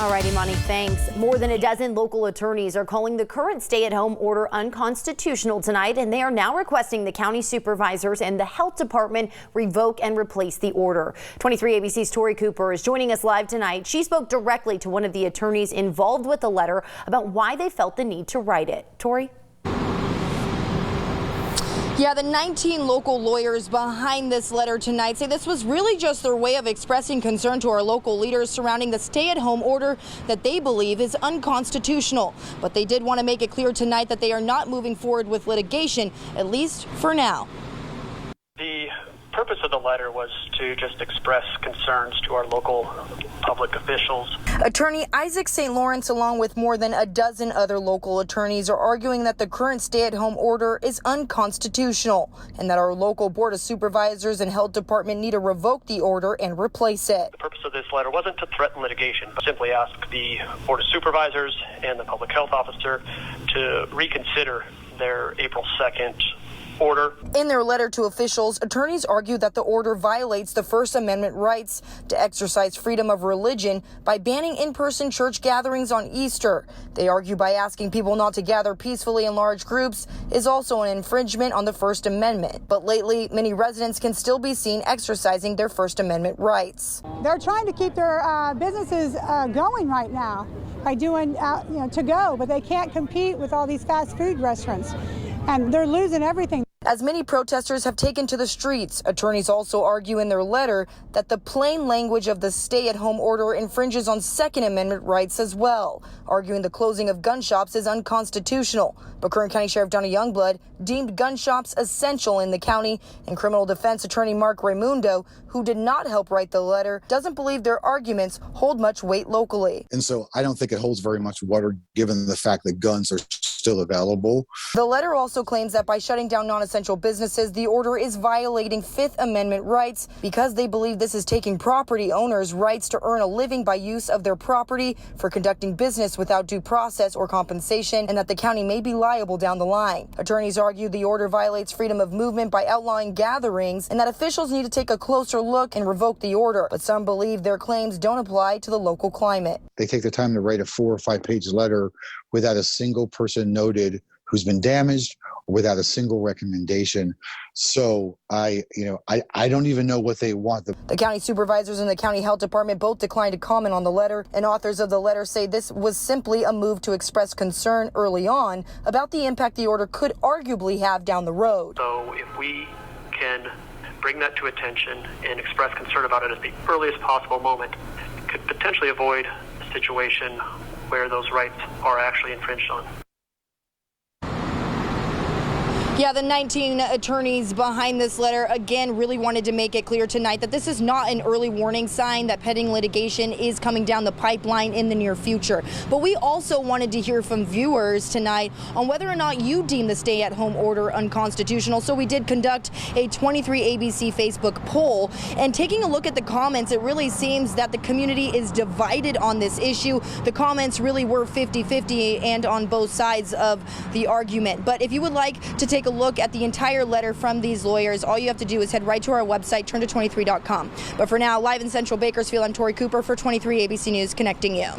All righty, Monty, thanks. More than a dozen local attorneys are calling the current stay-at-home order unconstitutional tonight, and they are now requesting the county supervisors and the health department revoke and replace the order. 23 ABC's Tori Cooper is joining us live tonight. She spoke directly to one of the attorneys involved with the letter about why they felt the need to write it. Tori? Yeah, the 19 local lawyers behind this letter tonight say this was really just their way of expressing concern to our local leaders surrounding the stay-at-home order that they believe is unconstitutional. But they did want to make it clear tonight that they are not moving forward with litigation, at least for now. The purpose of the letter was to just express concerns to our local public officials. Attorney Isaac St. Lawrence, along with more than a dozen other local attorneys, are arguing that the current stay-at-home order is unconstitutional and that our local board of supervisors and health department need to revoke the order and replace it. The purpose of this letter wasn't to threaten litigation, but simply ask the board of supervisors and the public health officer to reconsider their April 2nd order. In their letter to officials, attorneys argue that the order violates the First Amendment rights to exercise freedom of religion by banning in-person church gatherings on Easter. They argue by asking people not to gather peacefully in large groups is also an infringement on the First Amendment. But lately, many residents can still be seen exercising their First Amendment rights. They're trying to keep their businesses going right now by doing to go, but they can't compete with all these fast food restaurants, and they're losing everything. As many protesters have taken to the streets, attorneys also argue in their letter that the plain language of the stay-at-home order infringes on Second Amendment rights as well, arguing the closing of gun shops is unconstitutional. But Kern County Sheriff Donna Youngblood deemed gun shops essential in the county, and criminal defense attorney Mark Raimundo, who did not help write the letter, doesn't believe their arguments hold much weight locally. And so I don't think it holds very much water given the fact that guns are still available. The letter also claims that by shutting down non-essential businesses, the order is violating Fifth Amendment rights because they believe this is taking property owners' rights to earn a living by use of their property for conducting business without due process or compensation, and that the county may be liable down the line. Attorneys argue the order violates freedom of movement by outlawing gatherings and that officials need to take a closer look and revoke the order. But some believe their claims don't apply to the local climate. They take the time to write a 4 or 5 page letter without a single person noted who's been damaged, or without a single recommendation. So I don't even know what they want. The county supervisors and the county health department both declined to comment on the letter, and authors of the letter say this was simply a move to express concern early on about the impact the order could arguably have down the road. So if we can bring that to attention and express concern about it at the earliest possible moment, could potentially avoid a situation where those rights are actually infringed on. Yeah, the 19 attorneys behind this letter, again, really wanted to make it clear tonight that this is not an early warning sign that pending litigation is coming down the pipeline in the near future. But we also wanted to hear from viewers tonight on whether or not you deem the stay-at-home order unconstitutional. So we did conduct a 23 ABC Facebook poll, and taking a look at the comments, it really seems that the community is divided on this issue. The comments really were 50-50 and on both sides of the argument. But if you would like to take a look at the entire letter from these lawyers, all you have to do is head right to our website, turnto23.com. But for now, live in Central Bakersfield, I'm Tori Cooper for 23 ABC News, connecting you.